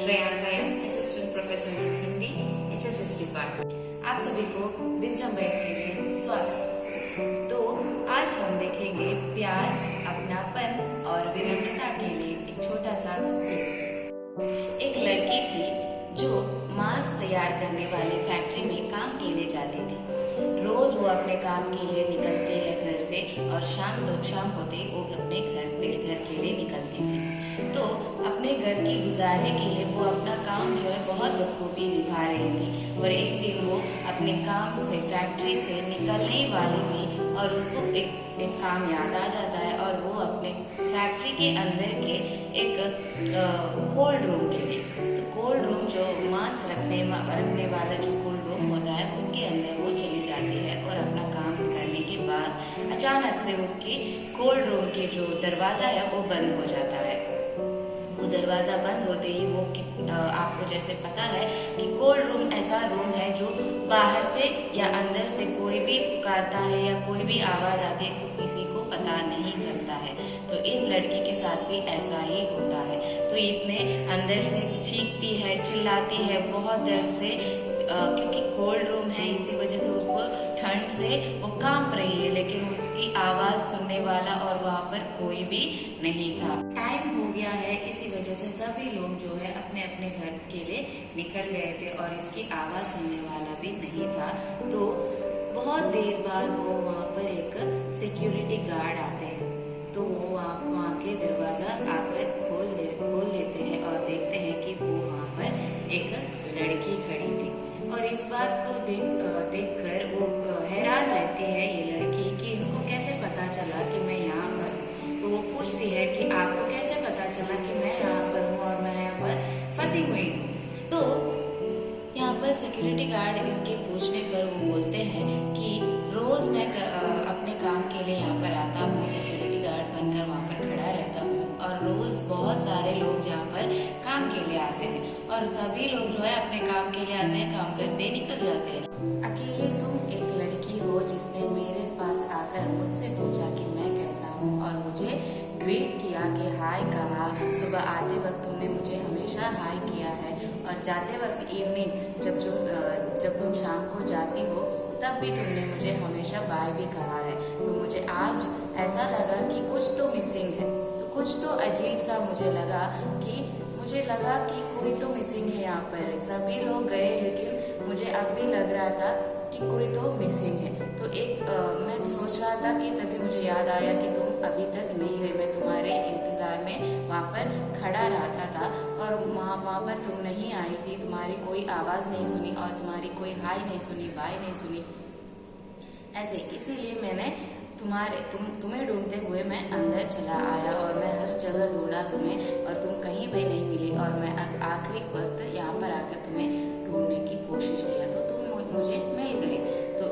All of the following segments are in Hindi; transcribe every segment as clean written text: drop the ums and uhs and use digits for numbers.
Shreyanka M, assistant professor in Hindi, HSS department. आप सभी को विजडम बाइट के लिए स्वागत। तो आज हम देखेंगे प्यार, अपनापन और विनम्रता के लिए एक छोटा सा टिप। एक लड़की थी जो मांस तैयार करने वाली फैक्ट्री में काम के लिए जाती थी। रोज वो अपने काम के लिए निकलती है घर से और शाम होते वो अपने घर के लिए निकलती थी। तो अपने घर की गुजारे के लिए वो अपना काम जो है बहुत बखूबी निभा रही थी। और एक दिन वो अपने काम से फैक्ट्री से निकलने वाली थी और उसको एक काम याद आ जाता है और वो अपने फैक्ट्री के अंदर के एक कोल्ड रूम के लिए, तो कोल्ड रूम जो मांस रखने वाला जो कोल्ड रूम होता है उसके अंदर वो चली जाती है। और अपना काम करने के बाद अचानक से उसकी कोल्ड रूम के जो दरवाजा है वो बंद हो जाता है। वो दरवाजा बंद होते ही वो आपको जैसे पता है कि कोल्ड रूम ऐसा रूम है जो बाहर से या अंदर से कोई भी पुकारता है या कोई भी आवाज आती है तो किसी को पता नहीं चलता है। तो इस लड़की के साथ भी ऐसा ही होता है। तो इतने अंदर से चीखती है, चिल्लाती है बहुत दर्द से, क्योंकि कोल्ड रूम है इसी वजह से उसको ठंड से वो कांप रही है, लेकिन उसकी आवाज सुनने वाला और वहाँ पर कोई भी नहीं था। टाइम हो गया है, इसी वजह से सभी लोग जो है अपने अपने घर के लिए निकल गए थे और इसकी आवाज सुनने वाला भी नहीं था। तो बहुत देर बाद वो वहाँ पर एक सिक्योरिटी गार्ड आते हैं। तो वो वहाँ के दरवाजा आकर खोल लेते हैं और देखते हैं कि वो वहाँ पर एक लड़की खड़ी थी। और इस बात को देखकर वो हैरान रहती है ये लड़की कि इनको कैसे पता चला कि मैं यहाँ पर हूँ। तो वो पूछती है कि आपको कैसे पता चला कि मैं यहाँ पर हूँ और मैं यहाँ पर फंसी हुई हूँ। तो यहाँ पर सिक्योरिटी गार्ड इसके पूछने पर वो बोलते हैं कि रोज मैं अपने काम के लिए यहाँ पर आता हूँ, सिक्योरिटी गार्ड बनकर वहाँ पर खड़ा रहता हूँ और रोज बहुत सारे लोग यहाँ पर काम के लिए आते हैं और सभी लोग जो है अपने काम के लिए आते हैं, काम करते निकल जाते हैं। अकेले तुम एक लड़की हो जिसने मेरे पास आकर मुझसे पूछा कि मैं कैसा हूँ और मुझे ग्रीट किया कि हाय कहा। सुबह आते वक्त तुमने मुझे हमेशा हाय किया है और जाते वक्त इवनिंग जब तुम शाम को जाती हो तब भी तुमने मुझे हमेशा बाय भी कहा है। तो मुझे आज ऐसा लगा कि कुछ तो मिसिंग है, तो कुछ तो अजीब सा मुझे लगा कि कोई तो मिसिंग है यहाँ पर। सभी लोग गए लेकिन मुझे अब भी लग रहा था कि कोई तो मिसिंग है। तो मैं सोच रहा था कि तभी मुझे याद आया कि तुम अभी तक नहीं गए। मैं तुम्हारे इंतजार में वहाँ पर खड़ा रहता था और वहाँ पर तुम नहीं आई थी, तुम्हारी कोई आवाज नहीं सुनी और तुम्हारी कोई हाय नहीं सुनी, बाय नहीं सुनी ऐसे। इसीलिए मैंने तुम्हें ढूंढते हुए मैं अंदर चला आया और मैं हर जगह ढूंढा तुम्हें और तुम कहीं भी नहीं मिली और मैं आखिरी वक्त यहाँ पर आकर तुम्हें ढूंढने की कोशिश किया तो तुम मुझे मिल गए। तो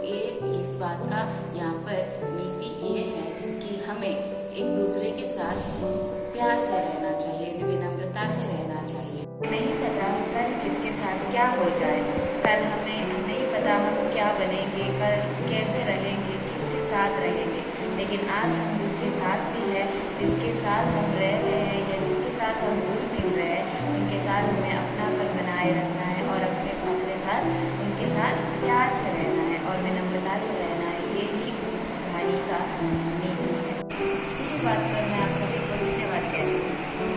इस बात का यहाँ पर नीति ये है कि हमें एक दूसरे के साथ प्यार से रहना चाहिए, विनम्रता से रहना चाहिए। नहीं पता कल किसके साथ क्या हो जाए, कल हमें नहीं पता हम क्या बनेंगे, कल कैसे रहेंगे, किसके साथ रहेंगे, लेकिन आज हम जिसके साथ भी है, जिसके साथ हम रह रहे हैं